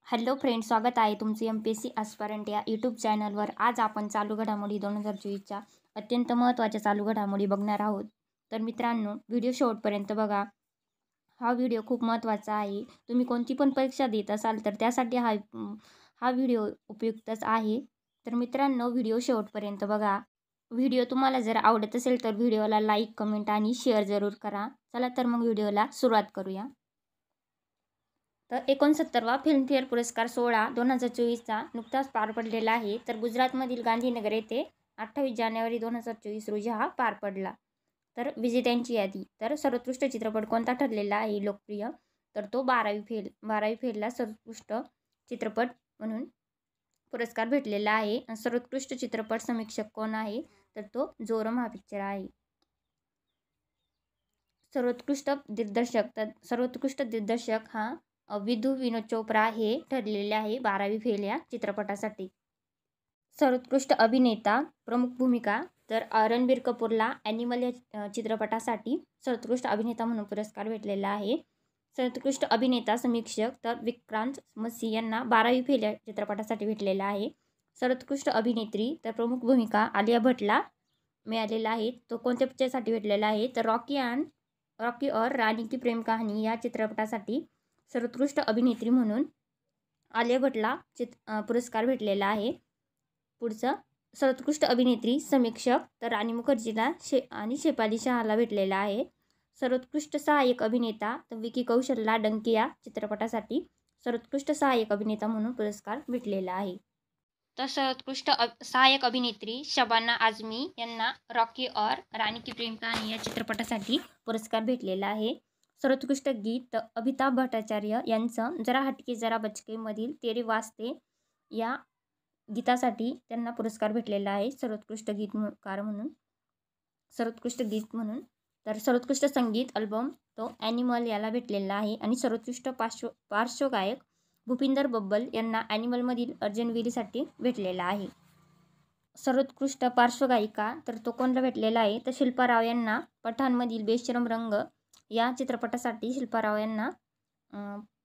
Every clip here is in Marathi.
हॅलो फ्रेंड, स्वागत आहे तुमचे MPSC ॲस्पायरंट या यूट्यूब चॅनलवर। आज आपण चालू घडामोडी 2024च्या अत्यंत महत्त्वाच्या चालू घडामोडी बघणार आहोत। तर मित्रांनो, व्हिडिओ शेवटपर्यंत बघा। हा व्हिडिओ खूप महत्त्वाचा आहे। तुम्ही कोणती पण परीक्षा देत असाल तर त्यासाठी हा व्हिडिओ उपयुक्तच आहे। तर मित्रांनो, व्हिडिओ शेवटपर्यंत बघा। व्हिडिओ तुम्हाला जर आवडत असेल तर व्हिडिओला लाईक, कमेंट आणि शेअर जरूर करा। चला तर मग व्हिडिओला सुरुवात करूया। तर 69वा फिल्मफेअर पुरस्कार सोहळा 2024चा नुकताच पार पडलेला आहे। तर गुजरातमधील गांधीनगर येथे 28 जानेवारी 2024 रोजी हा पार पडला। तर विजेत्यांची यादी, तर सर्वोत्कृष्ट चित्रपट कोणता ठरलेला आहे लोकप्रिय, तर तो 12वी फेलला सर्वोत्कृष्ट चित्रपट म्हणून पुरस्कार भेटलेला आहे। सर्वोत्कृष्ट चित्रपट समीक्षक कोण आहे, तर तो जोरम हा पिक्चर आहे। सर्वोत्कृष्ट दिग्दर्शक हा विधू विनोद चोप्रा हे ठरलेले आहे 12वी फेल या चित्रपटासाठी। सर्वोत्कृष्ट अभिनेता प्रमुख भूमिका, तर रणबीर कपूरला ॲनिमल या चित्रपटासाठी सर्वोत्कृष्ट अभिनेता म्हणून पुरस्कार भेटलेला आहे। सर्वोत्कृष्ट अभिनेता समीक्षक, तर विक्रांत मसी यांना 12वी फेल या चित्रपटासाठी भेटलेला आहे। सर्वोत्कृष्ट अभिनेत्री, तर प्रमुख भूमिका आलिया भटला मिळालेला आहे। तो कोणत्या पिक्चरसाठी भेटलेला आहे, तर रॉकी और रानी की प्रेम कहानी या चित्रपटासाठी सर्वोत्कृष्ट अभिनेत्री म्हणून आलिया भटला पुरस्कार भेटलेला आहे। पुढचं सर्वोत्कृष्ट अभिनेत्री समीक्षक, तर राणी मुखर्जीला आणि शेफाली शहाला भेटलेला आहे। सर्वोत्कृष्ट सहाय्यक अभिनेता, तर विकी कौशलला डंकी या चित्रपटासाठी सर्वोत्कृष्ट सहाय्यक अभिनेता म्हणून पुरस्कार भेटलेला आहे। तर सर्वोत्कृष्ट सहाय्यक अभिनेत्री शबाना आझमी यांना रॉकी और रानी की प्रेम कहानी या चित्रपटासाठी पुरस्कार भेटलेला आहे। सर्वोत्कृष्ट गीत, अमिताभ भट्टाचार्य यांचं जरा हटके जरा बचके मधील तेरे वास्ते या गीतासाठी त्यांना पुरस्कार भेटलेला आहे सर्वोत्कृष्ट गीतकार म्हणून, सर्वोत्कृष्ट गीत म्हणून। तर सर्वोत्कृष्ट संगीत अल्बम तो ॲनिमल याला भेटलेला आहे। आणि सर्वोत्कृष्ट पार्श्वगायक भूपिंदर बब्बल यांना ॲनिमलमधील अर्जुन विरीसाठी भेटलेला आहे। सर्वोत्कृष्ट पार्श्वगायिका, तर तो कोणाला भेटलेला आहे, तर शिल्पा राव यांना पठाणमधील बेशरम रंग या चित्रपटासाठी शिल्पा राव यांना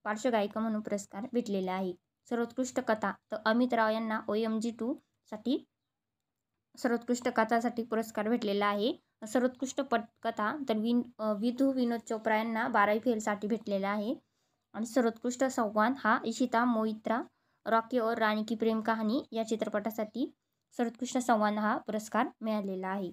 पार्श्वगायिका म्हणून पुरस्कार भेटलेला आहे। सर्वोत्कृष्ट कथा, तर अमित राव यांना OMG 2 साठी सर्वोत्कृष्ट कथासाठी पुरस्कार भेटलेला आहे। सर्वोत्कृष्ट पटकथा, तर विधू विनोद चोप्रा यांना 12वी फेलसाठी भेटलेला आहे। आणि सर्वोत्कृष्ट संवाद हा इशिता मोइत्रा रॉकी और रानी की प्रेम कहानी या चित्रपटासाठी सर्वोत्कृष्ट संवाद हा पुरस्कार मिळालेला आहे।